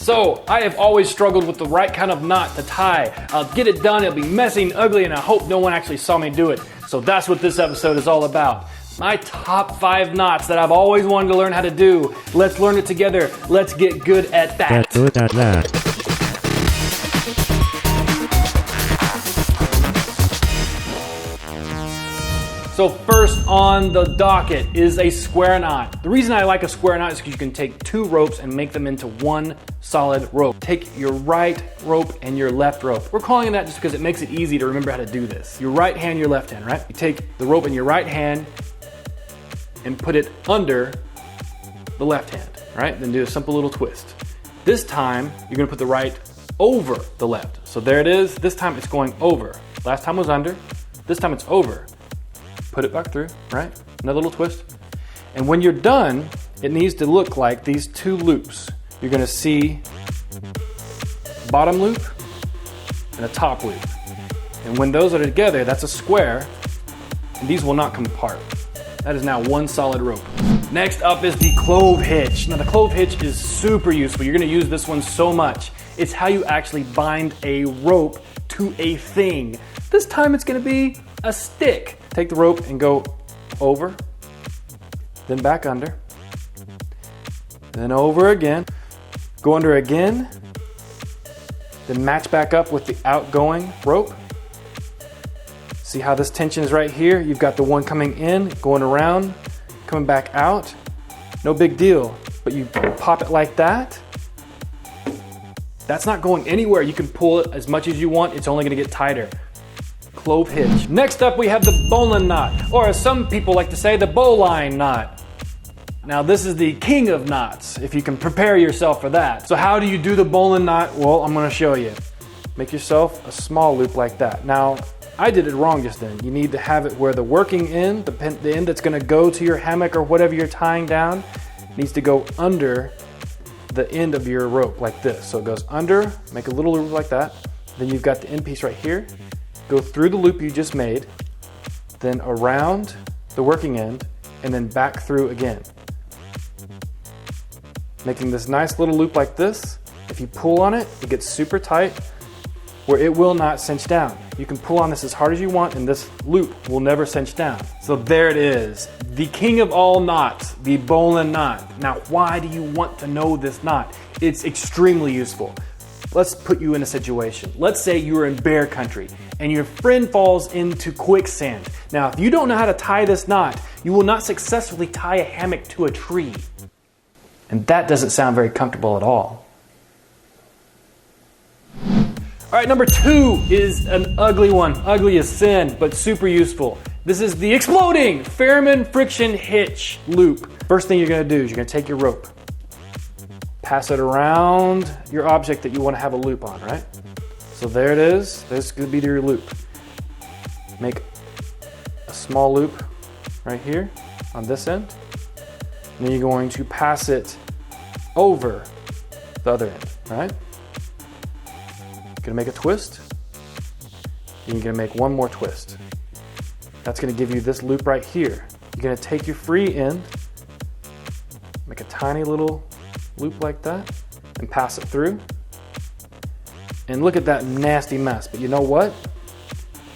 So, I have always struggled with the right kind of knot to tie. I'll get it done, it'll be messy and ugly, and I hope no one actually saw me do it. So that's what this episode is all about. My top 5 knots that I've always wanted to learn how to do. Let's learn it together. Let's get good at that. Get good at that. So first on the docket is a square knot. The reason I like a square knot is because you can take 2 ropes and make them into one solid rope. Take your right rope and your left rope. We're calling it that just because it makes it easy to remember how to do this. Your right hand, your left hand, right? You take the rope in your right hand and put it under the left hand, right? Then do a simple little twist. This time, you're gonna put the right over the left. So there it is. This time it's going over. Last time was under. This time it's over. Put it back through, right? Another little twist. And when you're done, it needs to look like these 2 loops. You're gonna see a bottom loop and a top loop. And when those are together, that's a square, and these will not come apart. That is now one solid rope. Next up is the Clove Hitch. Now the Clove Hitch is super useful. You're gonna use this one so much. It's how you actually bind a rope to a thing. This time it's gonna be a stick. Take the rope and go over, then back under, then over again, go under again, then match back up with the outgoing rope. See how this tension is right here? You've got the one coming in, going around, coming back out. No big deal, but you pop it like that. That's not going anywhere. You can pull it as much as you want. It's only gonna get tighter. Clove Hitch. Next up, we have the Bowline Knot, or as some people like to say, the Bowline Knot. Now this is the king of knots, if you can prepare yourself for that. So how do you do the Bowline Knot? Well, I'm gonna show you. Make yourself a small loop like that. Now, I did it wrong just then. You need to have it where the working end, the end that's gonna go to your hammock or whatever you're tying down, needs to go under the end of your rope like this. So it goes under, make a little loop like that. Then you've got the end piece right here. Go through the loop you just made, then around the working end, and then back through again. Making this nice little loop like this. If you pull on it, it gets super tight where it will not cinch down. You can pull on this as hard as you want and this loop will never cinch down. So there it is, the king of all knots, the Bowline Knot. Now, why do you want to know this knot? It's extremely useful. Let's put you in a situation. Let's say you're in bear country and your friend falls into quicksand. Now, if you don't know how to tie this knot, you will not successfully tie a hammock to a tree. And that doesn't sound very comfortable at all. All right, number 2 is an ugly one. Ugly as sin, but super useful. This is the exploding Ferriman friction hitch loop. First thing you're gonna do is you're gonna take your rope, pass it around your object that you want to have a loop on, right? So there it is. This is going to be your loop. Make a small loop right here on this end. And then you're going to pass it over the other end, right? You're going to make a twist. And you're going to make one more twist. That's going to give you this loop right here. You're going to take your free end, make a tiny little loop like that and pass it through. And look at that nasty mess. But you know what?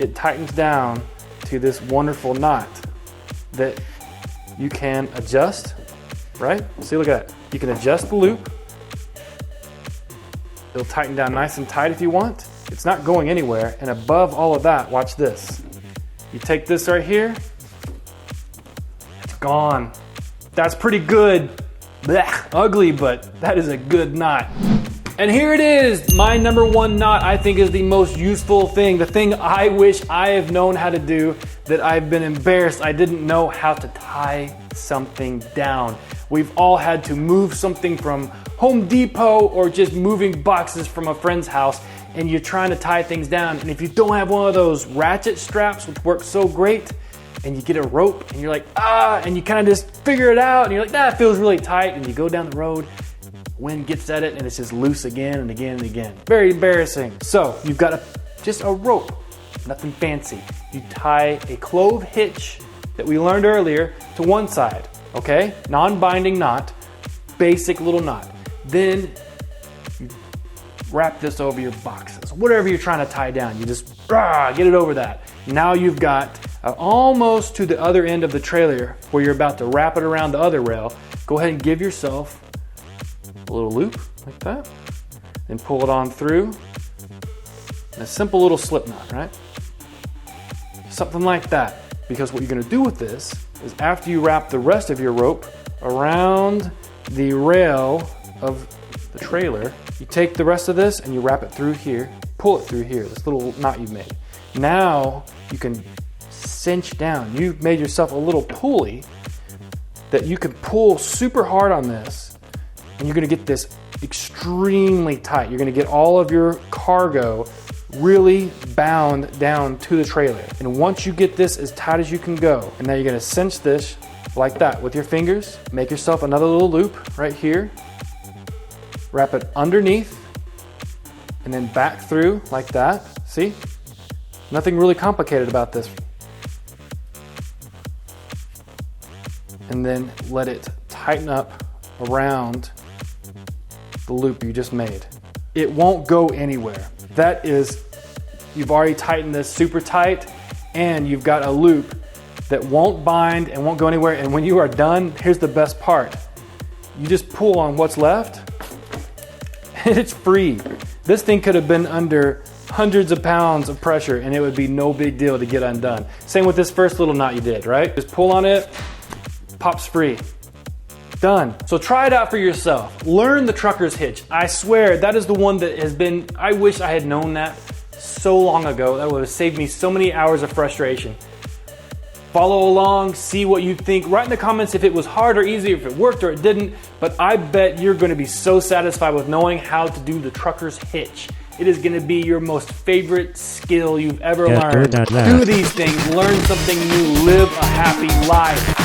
It tightens down to this wonderful knot that you can adjust, right? See, look at that. You can adjust the loop. It'll tighten down nice and tight if you want. It's not going anywhere. And above all of that, watch this. You take this right here, it's gone. That's pretty good. Blech, ugly, but that is a good knot. And here it is, my number 1 knot I think is the most useful thing, the thing I wish I have known how to do, that I've been embarrassed I didn't know how to tie something down. We've all had to move something from Home Depot or just moving boxes from a friend's house, and you're trying to tie things down, and if you don't have one of those ratchet straps, which work so great, and you get a rope and you're like, and you kind of just figure it out and you're like, it feels really tight, and you go down the road, wind gets at it and it's just loose again and again and again. Very embarrassing. So you've got just a rope, nothing fancy. You tie a clove hitch that we learned earlier to one side, okay? Non-binding knot, basic little knot. Then you wrap this over your boxes, whatever you're trying to tie down. You just get it over that. Now you've got almost to the other end of the trailer where you're about to wrap it around the other rail. Go ahead and give yourself a little loop like that, and pull it on through. And a simple little slip knot, right? Something like that. Because what you're gonna do with this is after you wrap the rest of your rope around the rail of the trailer, you take the rest of this and you wrap it through here, pull it through here, this little knot you've made. Now you can cinch down. You've made yourself a little pulley that you can pull super hard on this, and you're gonna get this extremely tight. You're gonna get all of your cargo really bound down to the trailer. And once you get this as tight as you can go, and now you're gonna cinch this like that with your fingers, make yourself another little loop right here, wrap it underneath, and then back through like that. See? Nothing really complicated about this. And then let it tighten up around the loop you just made. It won't go anywhere. That is, you've already tightened this super tight, and you've got a loop that won't bind and won't go anywhere. And when you are done, here's the best part. You just pull on what's left, and it's free. This thing could have been under hundreds of pounds of pressure, and it would be no big deal to get undone. Same with this first little knot you did, right? Just pull on it, pops free. Done. So try it out for yourself. Learn the trucker's hitch. I swear that is the one that has been, I wish I had known that so long ago. That would have saved me so many hours of frustration. Follow along, see what you think. Write in the comments if it was hard or easy, if it worked or it didn't. But I bet you're going to be so satisfied with knowing how to do the trucker's hitch. It is going to be your most favorite skill you've ever learned. Do these things, learn something new, live a happy life.